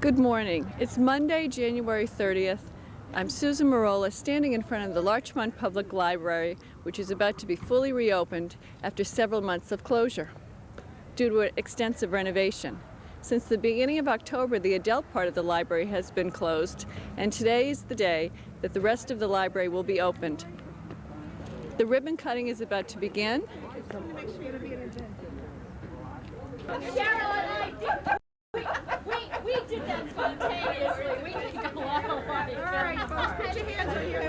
Good morning. It's Monday, January 30th. I'm Susan Marola, standing in front of the Larchmont Public Library, which is about to be fully reopened after several months of closure due to an extensive renovation. Since the beginning of October, the adult part of the library has been closed, and today is the day that the rest of the library will be opened. The ribbon cutting is about to begin. We did that spontaneously. We didn't go all the way. All right, folks, put your hands on your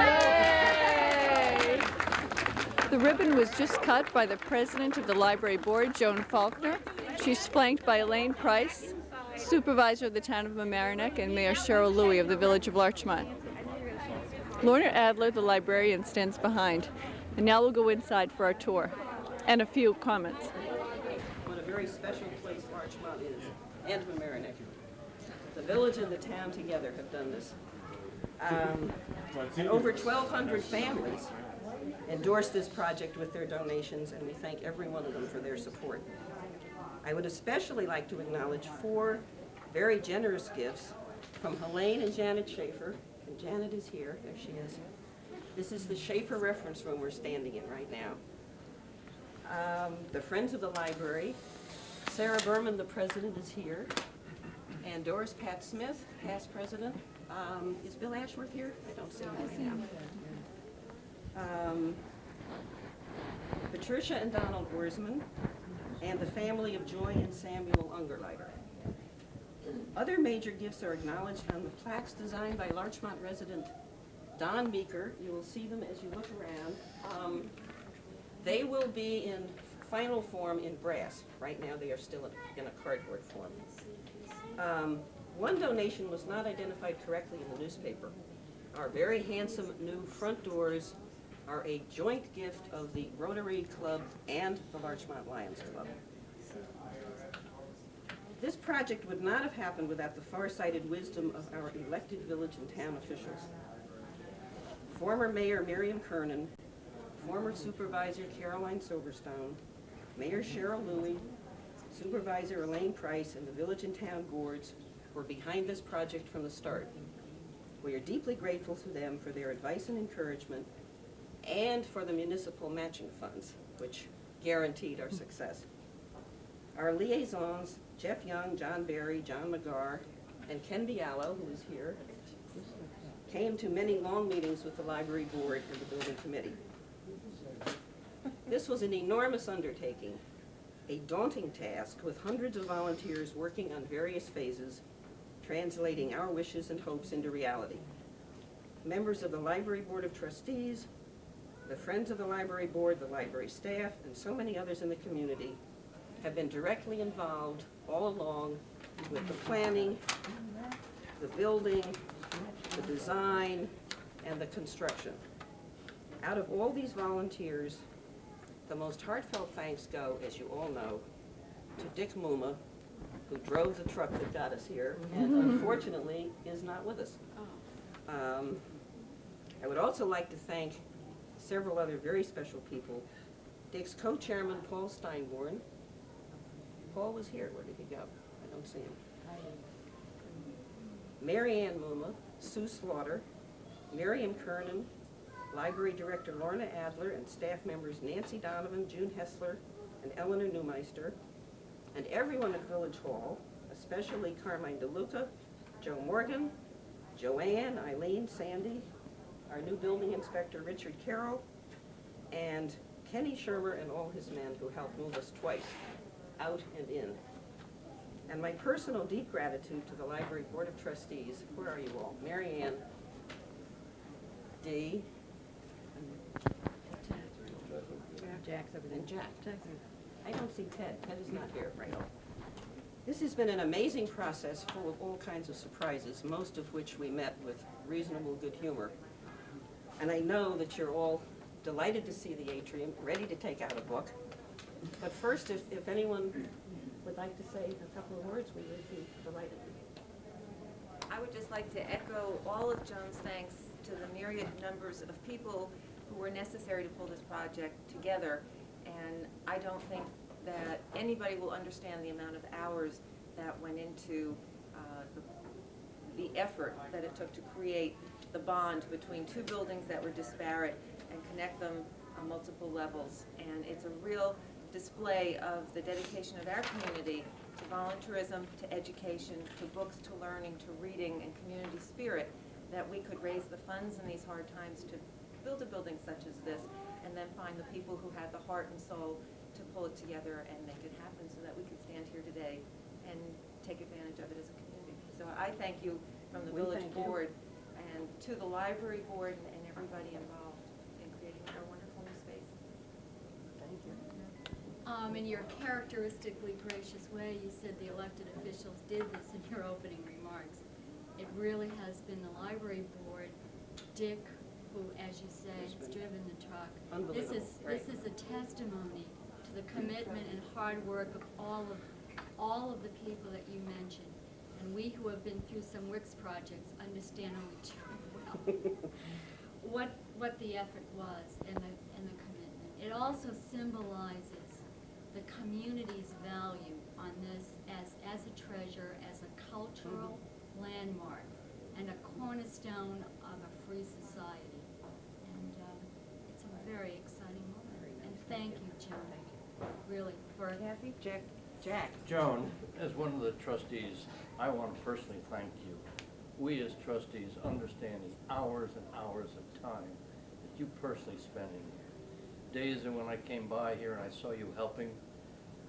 Yay! The ribbon was just cut by the president of the library board, Joan Faulkner. She's flanked by Elaine Price, supervisor of the town of Mamaroneck, and Mayor Cheryl Louie of the village of Larchmont. Lorna Adler, the librarian, stands behind. And now we'll go inside for our tour and a few comments. What a very special place Larchmont is, and Mamaroneck. The village and the town together have done this. Over 1,200 families endorsed this project with their donations, and we thank every one of them for their support. I would especially like to acknowledge 4 very generous gifts from Helene and Janet Schaefer, and Janet is here, there she is. This is the Schaefer Reference Room we're standing in right now. The Friends of the Library, Sarah Berman, the president, is here, and Doris Pat Smith, past president. Is Bill Ashworth here? I don't see him right now. Patricia and Donald Worsman, and the family of Joy and Samuel Ungerleider. Other major gifts are acknowledged on the plaques designed by Larchmont resident Don Meeker. You will see them as you look around. They will be in final form in brass. Right now they are still in a cardboard form. One donation was not identified correctly in the newspaper. Our very handsome new front doors are a joint gift of the Rotary Club and the Larchmont Lions Club. This project would not have happened without the far-sighted wisdom of our elected village and town officials. Former Mayor Miriam Kernan, former Supervisor Caroline Silverstone, Mayor Cheryl Louie, Supervisor Elaine Price, and the village and town boards were behind this project from the start. We are deeply grateful to them for their advice and encouragement, and for the municipal matching funds, which guaranteed our success. Our liaisons, Jeff Young, John Barry, John McGarr, and Ken Bialo, who is here, came to many long meetings with the library board and the building committee. This was an enormous undertaking, a daunting task with hundreds of volunteers working on various phases, translating our wishes and hopes into reality. Members of the library board of trustees, the Friends of the Library Board, the library staff, and so many others in the community have been directly involved all along with the planning, the building, the design, and the construction. Out of all these volunteers, the most heartfelt thanks go, as you all know, to Dick Muma, who drove the truck that got us here, and unfortunately is not with us. I would also like to thank several other very special people. Dick's co-chairman, Paul Steinborn. Paul was here. Where did he go? I don't see him. Mary Ann Muma, Sue Slaughter, Miriam Kernan, Library Director Lorna Adler, and staff members Nancy Donovan, June Hessler, and Eleanor Newmeister, and everyone at Village Hall, especially Carmine DeLuca, Joe Morgan, Joanne, Eileen, Sandy, our new building inspector, Richard Carroll, and Kenny Shermer and all his men who helped move us twice, out and in. And my personal deep gratitude to the Library Board of Trustees. Where are you all? Mary Ann, Dee, Jack's over there. and Jack. I don't see Ted. Ted is not here, right? This has been an amazing process full of all kinds of surprises, most of which we met with reasonable good humor. And I know that you're all delighted to see the atrium, ready to take out a book. But first, if anyone would like to say a couple of words, we would be delighted. I would just like to echo all of Joan's thanks to the myriad numbers of people who were necessary to pull this project together. And I don't think that anybody will understand the amount of hours that went into the effort that it took to create the bond between two buildings that were disparate and connect them on multiple levels. And it's a real display of the dedication of our community to volunteerism, to education, to books, to learning, to reading, and community spirit, that we could raise the funds in these hard times to build a building such as this, and then find the people who had the heart and soul to pull it together and make it happen so that we could stand here today and take advantage of it as a community. So I thank you from the We village thank you. board and to the library board and everybody involved in creating our wonderful new space. Thank you. In your characteristically gracious way, you said the elected officials did this in your opening remarks. It really has been the library board, Dick, who, as you say, It's has been driven the truck. unbelievable, This right. is a testimony to the commitment and hard work of all of the people that you mentioned. And we who have been through some WIX projects understand only too well what the effort was and the commitment. It also symbolizes the community's value on this as a treasure, as a cultural landmark, and a cornerstone of a free society. And it's a very exciting moment. And thank you, Joan, really, for Kathy? Jack. Joan, as one of the trustees, I want to personally thank you. We as trustees understand the hours and hours of time that you personally spend in here. Days and when I came by here and I saw you helping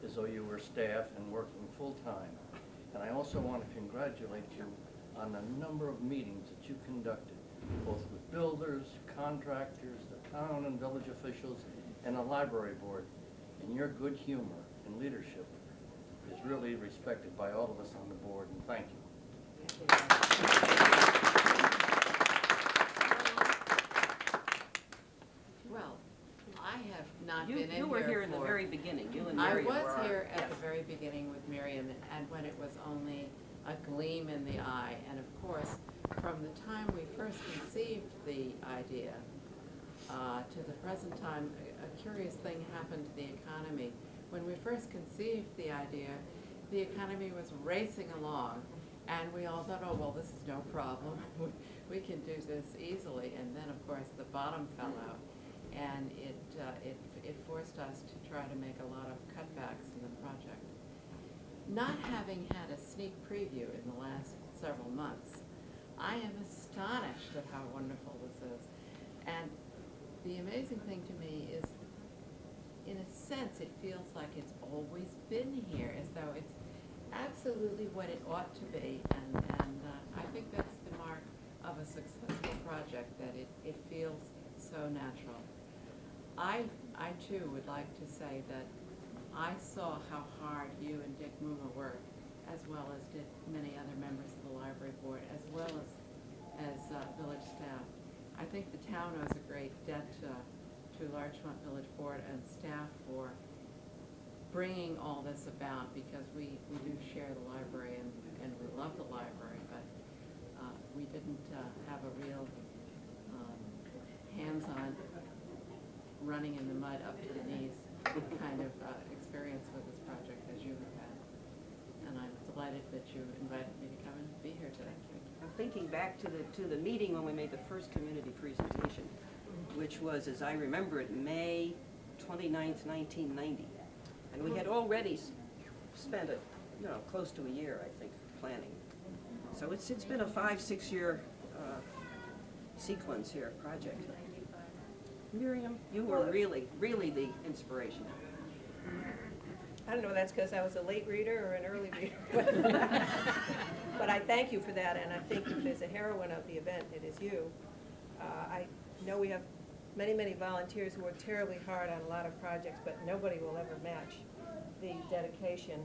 as though you were staff and working full-time. And I also want to congratulate you on the number of meetings that you conducted, both with builders, contractors, the town and village officials, and the library board. And your good humor and leadership is really respected by all of us on the board, and thank you. Well, I have not been in here You were here in the for- very beginning, you and I Miriam were was our- here at yes. the very beginning with Miriam, and when it was only a gleam in the eye. And of course, from the time we first conceived the idea to the present time, a curious thing happened to the economy. When we first conceived the idea, the economy was racing along, and we all thought, oh, well, this is no problem. We can do this easily. And then, of course, the bottom fell out, and it forced us to try to make a lot of cutbacks in the project. Not having had a sneak preview in the last several months, I am astonished at how wonderful this is. And the amazing thing to me is, in a sense, it feels like it's always been here, as though it's absolutely what it ought to be. And I think that's the mark of a successful project, that it feels so natural. I too would like to say that I saw how hard you and Dick Muma worked, as well as did many other members of the library board, as well as village staff. I think the town owes a great debt to Larchmont Village Board and staff for bringing all this about, because we do share the library and we love the library, but we didn't have a real hands-on, running in the mud up to the knees kind of experience with this project as you have had. And I'm delighted that you invited me to come and be here today. I'm thinking back to the meeting when we made the first community presentation, which was, as I remember it, May 29th, 1990. And we had already spent close to a year, I think, planning. So it's been a 5-6 year sequence here, project. Miriam, you were really, really the inspiration. I don't know if that's because I was a late reader or an early reader. But I thank you for that, and I think if there's a heroine of the event, it is you. I know we have many, many volunteers who work terribly hard on a lot of projects, but nobody will ever match the dedication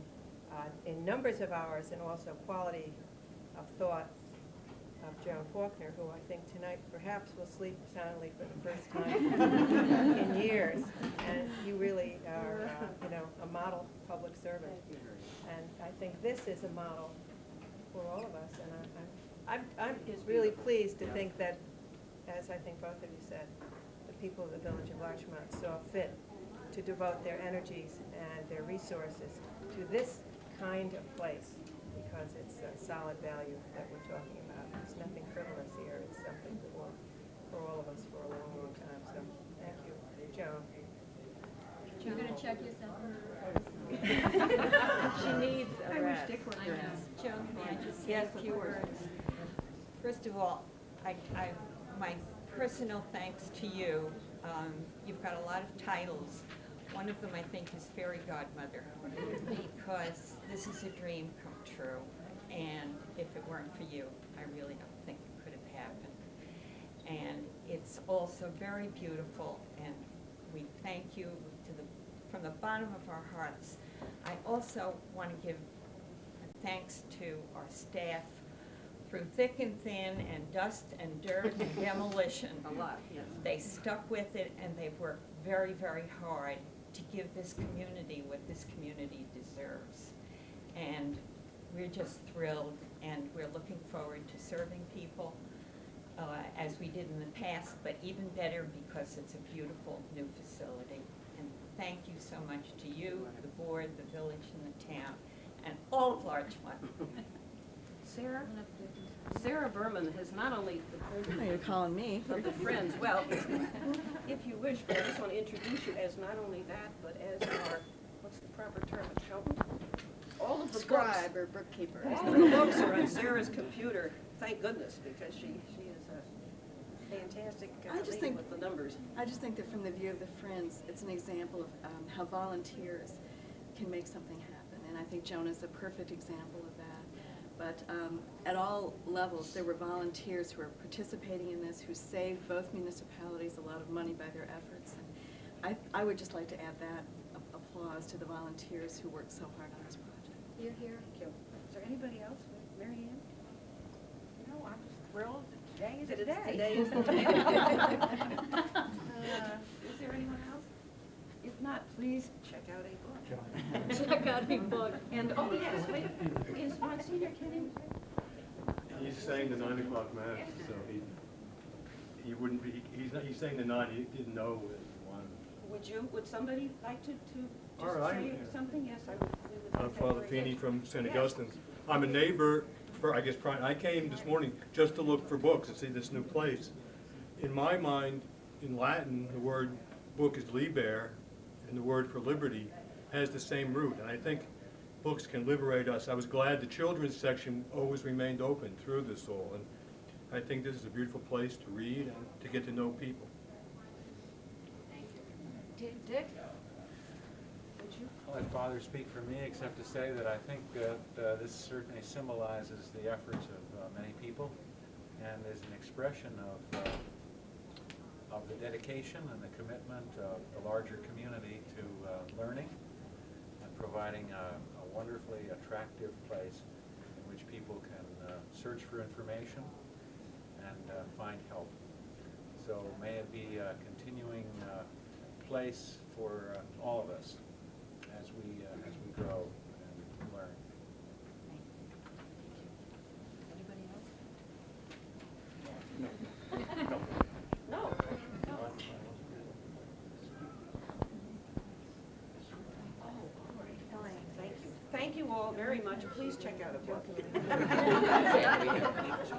in numbers of hours and also quality of thought of Joan Faulkner, who I think tonight perhaps will sleep soundly for the first time in years. And you really are, a model public servant. And I think this is a model for all of us. And I'm really pleased to think that, as I think both of you said, the people of the village of Larchmont saw fit to devote their energies and their resources to this kind of place, because it's a solid value that we're talking about. There's nothing frivolous here. It's something that will, for all of us, for a long, long time. So, thank you, Joan. You're gonna check yourself in She needs a rest. I know. Joan, may I just say Yes, a of few course. words? First of all, my personal thanks to you. You've got a lot of titles. One of them, I think, is Fairy Godmother, because this is a dream come true. And if it weren't for you, I really don't think it could have happened. And it's also very beautiful, and we thank you from the bottom of our hearts. I also want to give thanks to our staff through thick and thin and dust and dirt and demolition. A lot, yes. They stuck with it, and they've worked very, very hard to give this community what this community deserves. And we're just thrilled, and we're looking forward to serving people as we did in the past, but even better because it's a beautiful new facility. And thank you so much to you, the board, the village, and the town, and all of Larchmont. Sarah Berman has not only the Oh, you're calling me. of the Friends, well, if you wish, but I just want to introduce you as not only that, but as our, what's the proper term, accountant? All of the Scribe or bookkeeper. All of the books are on Sarah's computer, thank goodness, because she is a fantastic I just lady think- with the numbers. I just think that from the view of the Friends, it's an example of how volunteers can make something happen. And I think Joan is a perfect example of that. But at all levels, there were volunteers who were participating in this, who saved both municipalities a lot of money by their efforts. And I would just like to add that applause to the volunteers who worked so hard on this project. You're here. Thank you. Is there anybody else? Mary Ann? No, I'm just thrilled that today is the Today day. is the day. Is there anyone else? If not, please check out a book. Check out a book. And, oh, yes, wait, is Monsignor Kenny? He's saying the 9 o'clock mass, so he wouldn't be, he's saying the 9, he didn't know it was 1. Would somebody like to All just right, say yeah. something? Yes, we would I'm like that Father very Feeney much. from St. Yes. Augustine's. I'm a neighbor for, I guess, I came this morning just to look for books and see this new place. In my mind, in Latin, the word book is liber, and the word for liberty has the same root. And I think books can liberate us. I was glad the children's section always remained open through this all. And I think this is a beautiful place to read and to get to know people. Dick? Would you? I'll let Father speak for me, except to say that I think that this certainly symbolizes the efforts of many people, and is an expression of the dedication and the commitment of the larger community to learning and providing a wonderfully attractive place in which people can search for information and find help. So may it be a continuing place for all of us as we grow and learn. Anybody else? No. Thank you all very much. Please check out a book.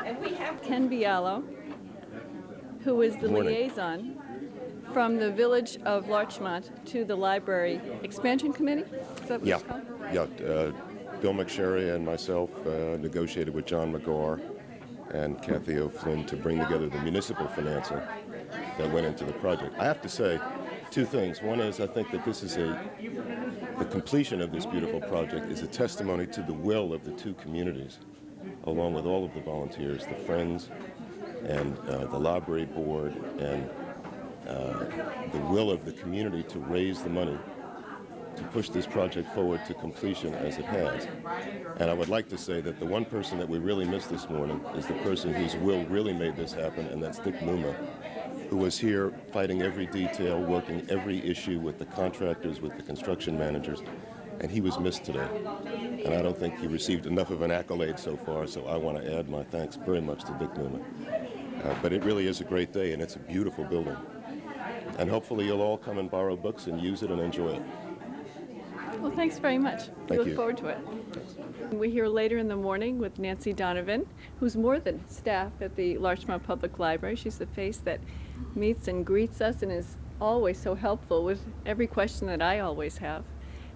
And we have Ken Bialo, who is the Morning. liaison from the village of Larchmont to the library expansion committee? Is that what Yeah, it's called? yeah. Bill McSherry and myself negotiated with John McGar and Kathy O'Flynn to bring together the municipal financing that went into the project. I have to say two things. One is I think that this is the completion of this beautiful project is a testimony to the will of the two communities, along with all of the volunteers, the Friends and the library board, and the will of the community to raise the money to push this project forward to completion as it has. And I would like to say that the one person that we really missed this morning is the person whose will really made this happen, and that's Dick Numa, who was here fighting every detail, working every issue with the contractors, with the construction managers, and he was missed today. And I don't think he received enough of an accolade so far, so I want to add my thanks very much to Dick Numa. But it really is a great day, and it's a beautiful building. and hopefully you'll all come and borrow books and use it and enjoy it. Well, thanks very much. We Thank look you. forward to it. We're here later in the morning with Nancy Donovan, who's more than staff at the Larchmont Public Library. She's the face that meets and greets us and is always so helpful with every question that I always have.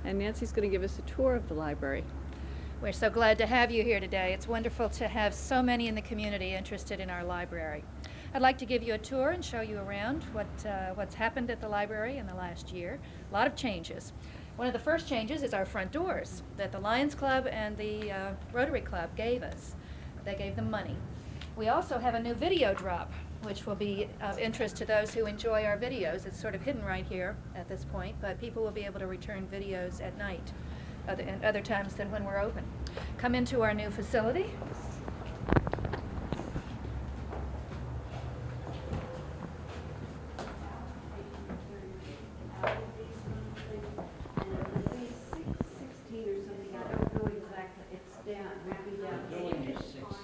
And Nancy's going to give us a tour of the library. We're so glad to have you here today. It's wonderful to have so many in the community interested in our library. I'd like to give you a tour and show you around what's happened at the library in the last year. A lot of changes. One of the first changes is our front doors that the Lions Club and the Rotary Club gave us. They gave them money. We also have a new video drop, which will be of interest to those who enjoy our videos. It's sort of hidden right here at this point, but people will be able to return videos at night and other times than when we're open. Come into our new facility.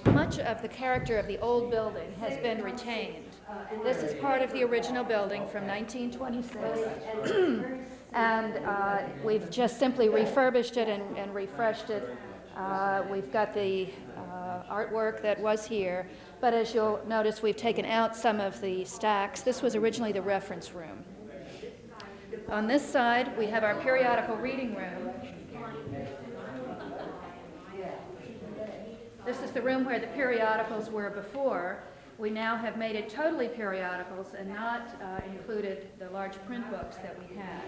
Much of the character of the old building has been retained. This is part of the original building from 1926. And we've just simply refurbished it and refreshed it. We've got the artwork that was here, but as you'll notice, we've taken out some of the stacks. This was originally the reference room. On this side, we have our periodical reading room. This is the room where the periodicals were before. We now have made it totally periodicals and not included the large print books that we had.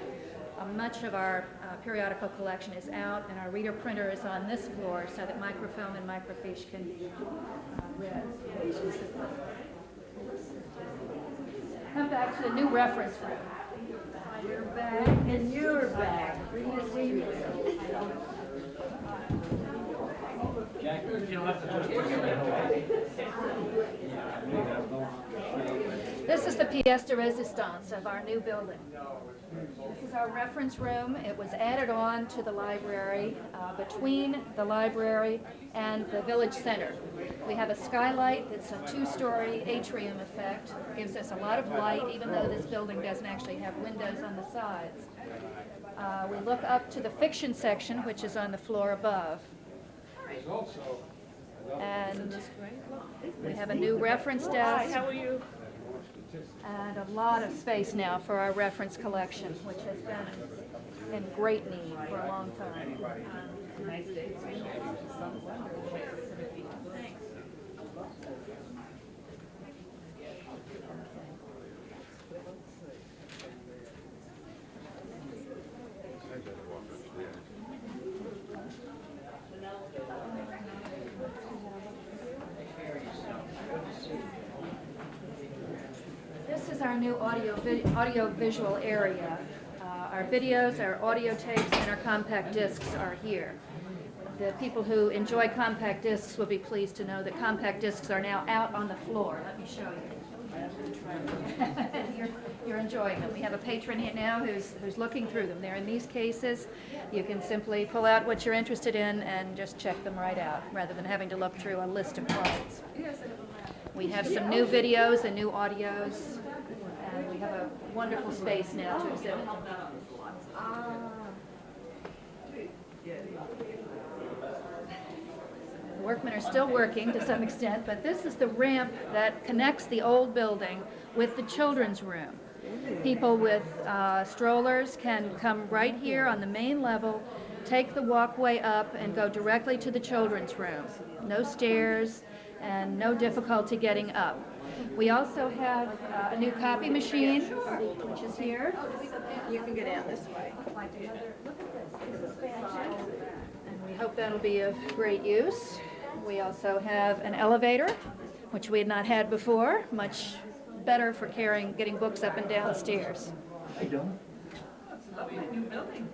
Much of our periodical collection is out, and our reader printer is on this floor so that microfilm and microfiche can be read. Come back to the new reference room. You're back, and you're back. This is the pièce de résistance of our new building. This is our reference room. It was added on to the library between the library and the village center. We have a skylight that's a two-story atrium effect. It gives us a lot of light, even though this building doesn't actually have windows on the sides. We look up to the fiction section, which is on the floor above. And we have a new reference desk. How are you? And a lot of space now for our reference collection, which has been in great need for a long time. This is our new audio-visual area. Our videos, our audio tapes, and our compact discs are here. The people who enjoy compact discs will be pleased to know that compact discs are now out on the floor. Let me show you. You're enjoying them. We have a patron here now who's looking through them. They're in these cases. You can simply pull out what you're interested in and just check them right out, rather than having to look through a list of products. We have some new videos and new audios, and we have a wonderful space now to exhibit them. The workmen are still working to some extent, but this is the ramp that connects the old building with the children's room. People with strollers can come right here on the main level, take the walkway up, and go directly to the children's room. No stairs and no difficulty getting up. We also have a new copy machine, which is here. You can go down this way. Look at this. This is fantastic. And we hope that'll be of great use. We also have an elevator, which we had not had before, much better for getting books up and down stairs. I don't.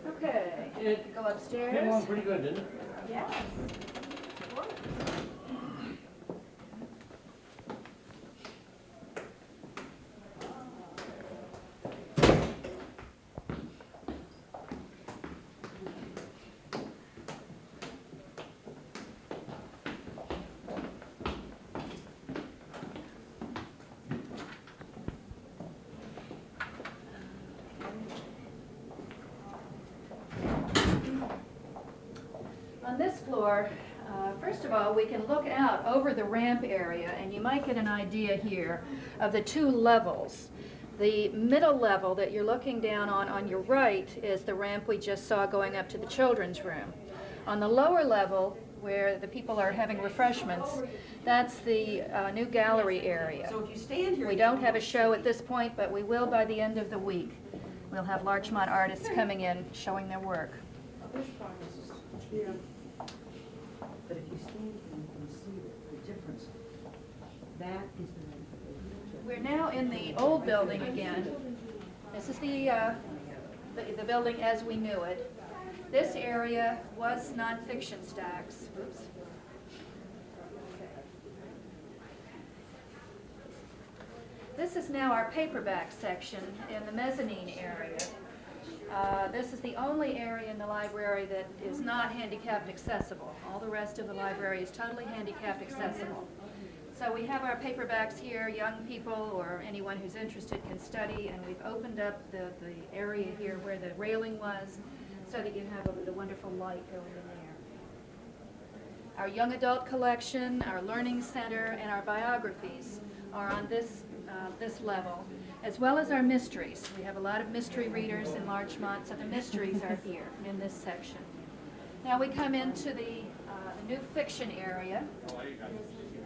Okay, go upstairs. Came along pretty good, didn't it? Yes. On this floor, first of all, we can look out over the ramp area, and you might get an idea here of the two levels. The middle level that you're looking down on your right is the ramp we just saw going up to the children's room. On the lower level, where the people are having refreshments, that's the new gallery area. So if you stand here. We don't have a show at this point, but we will by the end of the week. We'll have Larchmont artists coming in showing their work. But if you stand here, you can see the difference. That is the. We're now in the old building again. This is the building as we knew it. This area was nonfiction stacks. Oops. This is now our paperback section in the mezzanine area. This is the only area in the library that is not handicapped accessible. All the rest of the library is totally handicapped accessible. So we have our paperbacks here. Young people or anyone who's interested can study, and we've opened up the area here where the railing was so that you have the wonderful light going in there. Our young adult collection, our learning center, and our biographies are on this level, as well as our mysteries. We have a lot of mystery readers in Larchmont, so the mysteries are here in this section. Now we come into the new fiction area.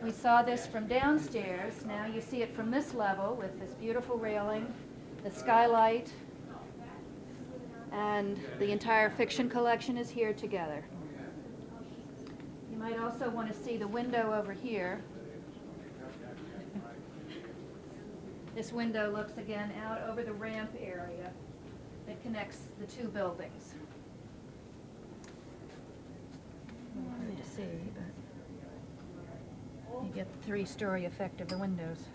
We saw this from downstairs. Now you see it from this level with this beautiful railing, the skylight, and the entire fiction collection is here together. You might also want to see the window over here. This window looks again out over the ramp area that connects the two buildings. Hard to see, but you get the three-story effect of the windows.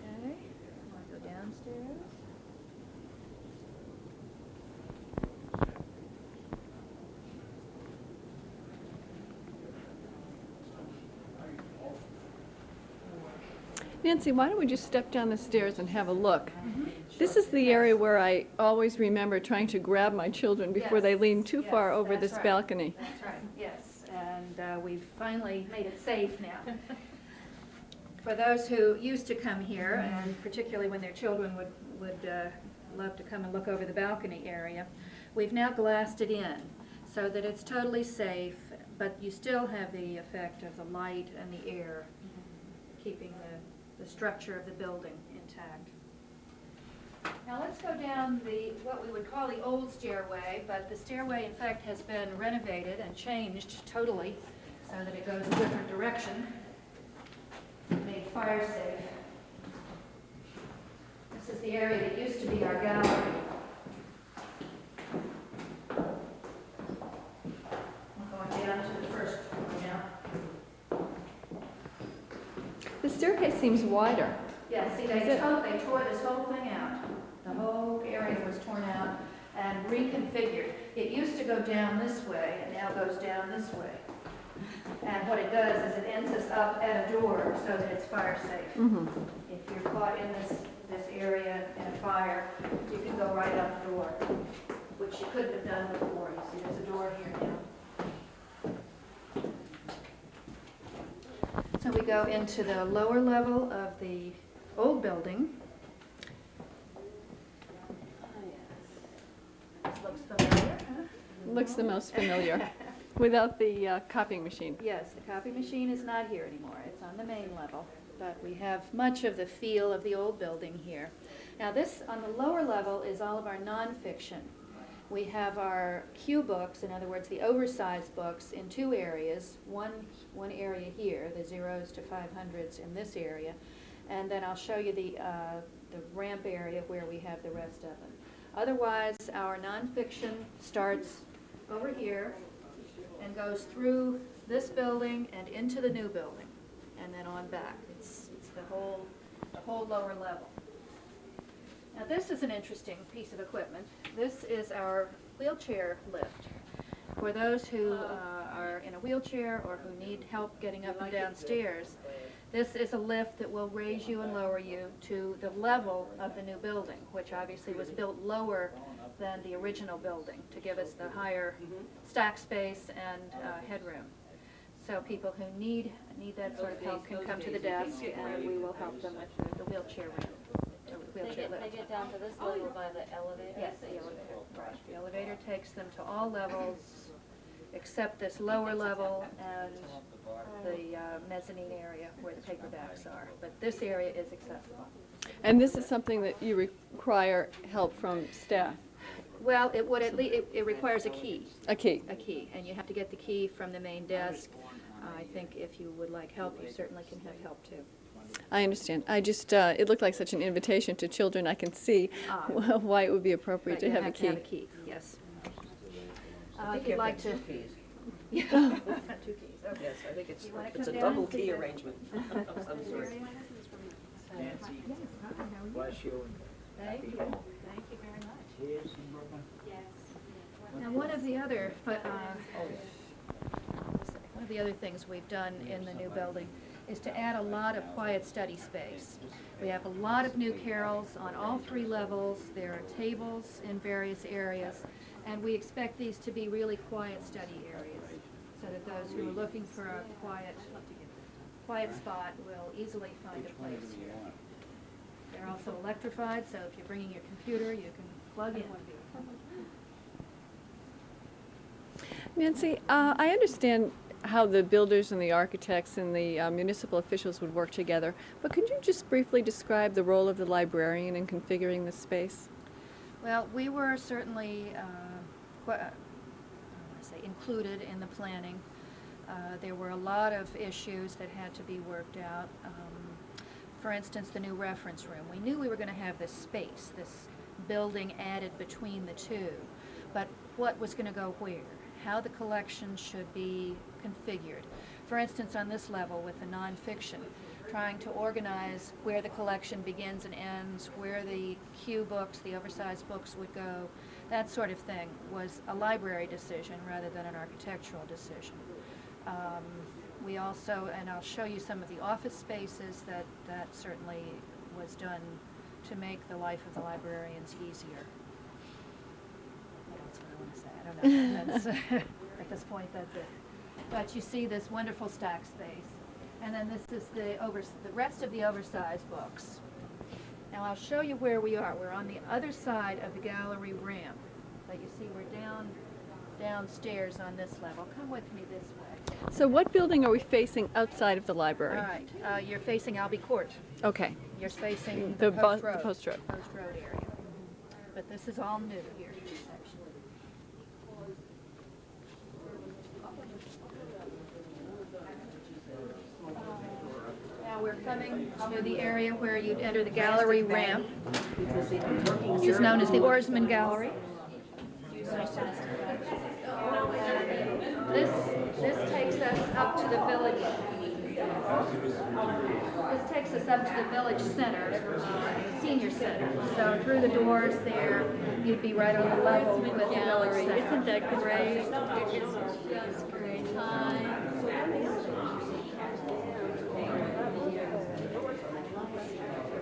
Okay, I'll go downstairs. Nancy, why don't we just step down the stairs and have a look? This is the area where I always remember trying to grab my children before they lean too far over this balcony. That's right, yes. And we've finally made it safe now. For those who used to come here, and particularly when their children would love to come and look over the balcony area, we've now glassed it in so that it's totally safe, but you still have the effect of the light and the air, keeping the structure of the building intact. Now let's go down what we would call the old stairway, but the stairway in fact has been renovated and changed totally so that it goes a different direction, made fire safe. This is the area that used to be our gallery. I'm going down to the first floor now. The staircase seems wider. Yeah, see, they tore this whole thing out. The whole area was torn out and reconfigured. It used to go down this way, and now goes down this way. And what it does is it ends us up at a door so that it's fire safe. If you're caught in this area in a fire, you can go right out the door, which you couldn't have done before. You see, there's a door here now. So we go into the lower level of the old building. This looks familiar, huh? Looks the most familiar, without the copying machine. Yes, the copy machine is not here anymore. It's on the main level, but we have much of the feel of the old building here. Now this, on the lower level, is all of our nonfiction. We have our Q books, in other words, the oversized books, in two areas. One area here, the 0s to 500s in this area, and then I'll show you the ramp area where we have the rest of them. Otherwise, our nonfiction starts over here and goes through this building and into the new building, and then on back. It's the whole lower level. Now this is an interesting piece of equipment. This is our wheelchair lift. For those who are in a wheelchair or who need help getting up and down stairs, this is a lift that will raise you and lower you to the level of the new building, which obviously was built lower than the original building to give us the higher stack space and headroom. So people who need that sort of help can come to the desk, and we will help them with the wheelchair ramp. They get down to this level by the elevator? Yes, the elevator. Right. The elevator takes them to all levels except this lower level and the mezzanine area where the paperbacks are. But this area is accessible. And this is something that you require help from staff? Well, it would it requires a key. A key? A key, and you have to get the key from the main desk. I think if you would like help, you certainly can have help too. I understand. I just, it looked like such an invitation to children. I can see why it would be appropriate But to you have a to have a key. key, yes. If you'd like to. 2 keys. Yeah, 2 keys, okay. Yes, I think it's You wanna a come down double and see key the- arrangement of some sort. Nancy, bless you. Thank you. Thank you very much. Now, one of the other things we've done in the new building is to add a lot of quiet study space. We have a lot of new carols on all 3 levels. There are tables in various areas, and we expect these to be really quiet study areas, so that those who are looking for a quiet spot will easily find a place here. They're also electrified, so if you're bringing your computer, you can plug in. Nancy, I understand how the builders and the architects and the municipal officials would work together, but could you just briefly describe the role of the librarian in configuring the space? Well, we were certainly included in the planning. There were a lot of issues that had to be worked out. For instance, the new reference room. We knew we were going to have this space, this building added between the two, but what was going to go where? How the collection should be configured. For instance, on this level with the nonfiction, trying to organize where the collection begins and ends, where the Q books, the oversized books would go, that sort of thing was a library decision rather than an architectural decision. We also, and I'll show you some of the office spaces that certainly was done to make the life of the librarians easier. That's what I want to say. I don't know. That's, at this point, that's it. But you see this wonderful stack space. And then this is the rest of the oversized books. Now I'll show you where we are. We're on the other side of the gallery ramp. But you see we're downstairs on this level. Come with me this way. So what building are we facing outside of the library? All right. You're facing Albee Court. Okay. You're facing The Post Road. the Post Road. Post Road area. But this is all new here. Now we're coming to the area where you'd enter the gallery ramp. It's known as the Oarsman Gallery. This takes us up to the village. This takes us up to the village center, senior center. So through the doors there, you'd be right on the level with the village center. Isn't that great? It's just great. Hi.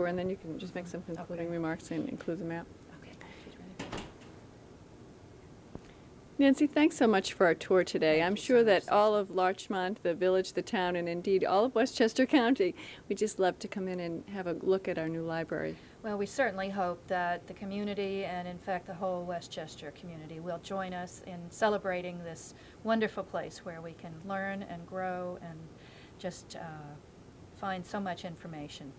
And then you can just make some concluding remarks and include the map. Okay. Nancy, thanks so much for our tour today. I'm sure that all of Larchmont, the village, the town, and indeed all of Westchester County would just love to come in and have a look at our new library. Well, we certainly hope that the community, and in fact the whole Westchester community, will join us in celebrating this wonderful place where we can learn and grow and just find so much information.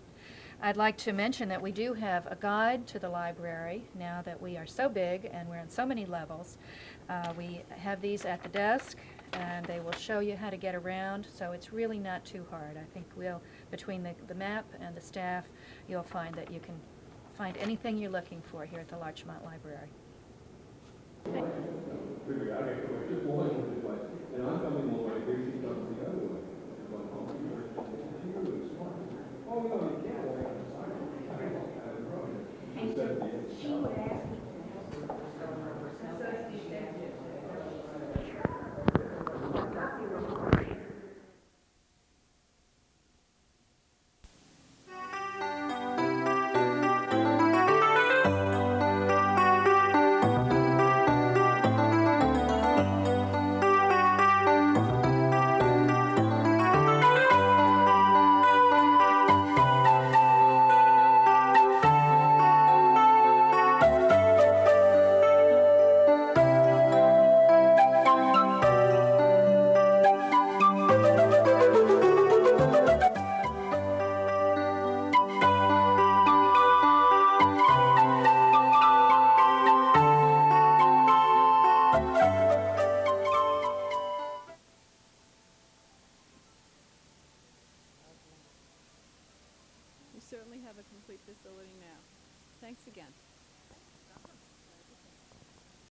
I'd like to mention that we do have a guide to the library now that we are so big and we're on so many levels. We have these at the desk and they will show you how to get around, so it's really not too hard. I think between the map and the staff, you'll find that you can find anything you're looking for here at the Larchmont Library. certainly have a complete facility now. Thanks again.